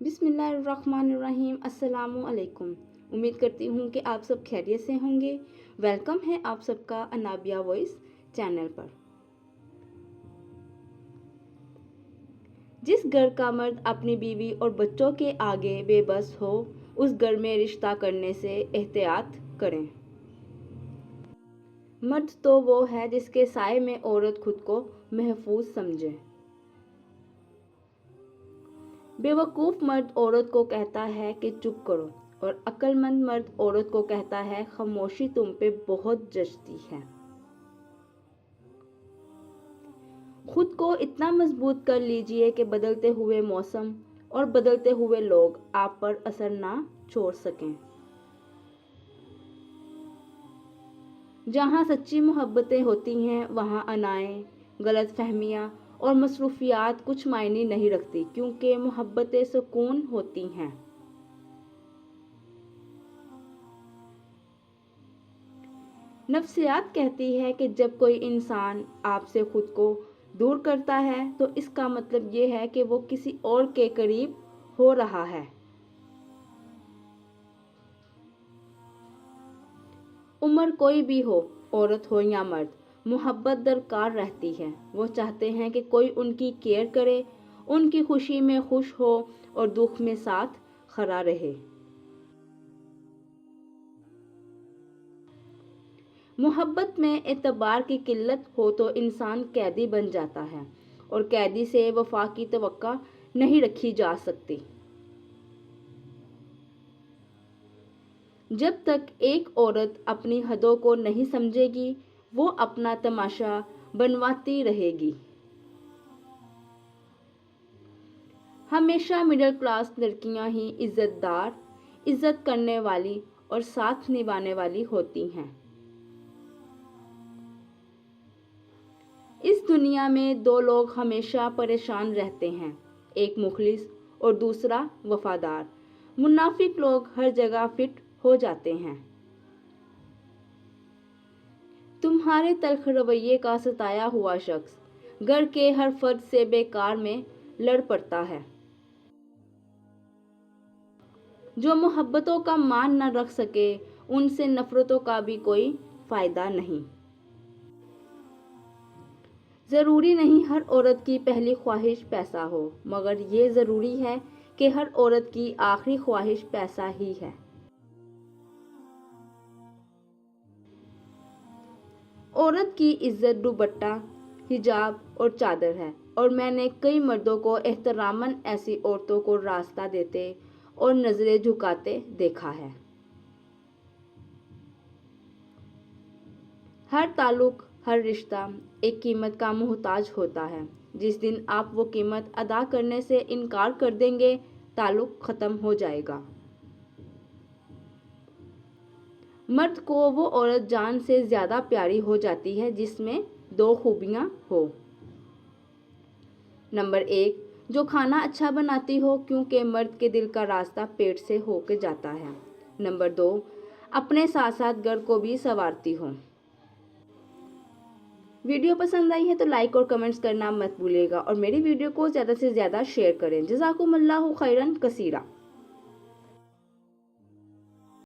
बिस्मिल्लाहिर्रहमानिर्रहीम। अस्सलाम वालेकुम। उम्मीद करती हूँ कि आप सब खैरियत से होंगे। वेलकम है आप सबका अनाबिया वॉइस चैनल पर। जिस घर का मर्द अपनी बीवी और बच्चों के आगे बेबस हो, उस घर में रिश्ता करने से एहतियात करें। मर्द तो वो है जिसके साए में औरत खुद को महफूज समझे। बेवकूफ़ मर्द औरत को कहता है कि चुप करो, और अक्लमंद मर्द औरत को कहता है खामोशी तुम पे बहुत जचती है। खुद को इतना मजबूत कर लीजिए कि बदलते हुए मौसम और बदलते हुए लोग आप पर असर ना छोड़ सकें। जहाँ सच्ची मोहब्बतें होती हैं वहाँ अनाएं, गलत फहमियाँ और मसरूफियात कुछ मायने नहीं रखती, क्योंकि मोहब्बतें सुकून होती हैं। नफ्सियात कहती है कि जब कोई इंसान आपसे खुद को दूर करता है तो इसका मतलब ये है कि वो किसी और के करीब हो रहा है। उम्र कोई भी हो, औरत हो या मर्द, मोहब्बत दरकार रहती है। वो चाहते हैं कि कोई उनकी केयर करे, उनकी खुशी में खुश हो और दुख में साथ खड़ा रहे। मोहब्बत में एतबार की किल्लत हो तो इंसान कैदी बन जाता है, और कैदी से वफा की तवक्का नहीं रखी जा सकती। जब तक एक औरत अपनी हदों को नहीं समझेगी, वो अपना तमाशा बनवाती रहेगी। हमेशा मिडिल क्लास लड़कियां ही इज्जतदार, इज्जत करने वाली और साथ निभाने वाली होती हैं। इस दुनिया में दो लोग हमेशा परेशान रहते हैं, एक मुखलिस और दूसरा वफादार। मुनाफिक लोग हर जगह फिट हो जाते हैं। तुम्हारे तल्ख रवैये का सताया हुआ शख्स घर के हर फर्द से बेकार में लड़ पड़ता है। जो मोहब्बतों का मान न रख सके, उनसे नफरतों का भी कोई फायदा नहीं। ज़रूरी नहीं हर औरत की पहली ख्वाहिश पैसा हो, मगर ये ज़रूरी है कि हर औरत की आखिरी ख्वाहिश पैसा ही है। औरत की इज्जत दुपट्टा, हिजाब और चादर है, और मैंने कई मर्दों को एहतरामन ऐसी औरतों को रास्ता देते और नजरें झुकाते देखा है। हर ताल्लुक, हर रिश्ता एक कीमत का मोहताज होता है। जिस दिन आप वो कीमत अदा करने से इनकार कर देंगे, ताल्लुक खत्म हो जाएगा। मर्द को वो औरत जान से ज्यादा प्यारी हो जाती है जिसमें दो खूबियां हो। नंबर 1, जो खाना अच्छा बनाती हो, क्योंकि मर्द के दिल का रास्ता पेट से होकर जाता है। नंबर 2, अपने साथ साथ घर को भी संवारती हो। वीडियो पसंद आई है तो लाइक और कमेंट्स करना मत भूलिएगा, और मेरी वीडियो को ज़्यादा से ज़्यादा शेयर करें। जज़ाकुमुल्लाहु खैरन कसीरा।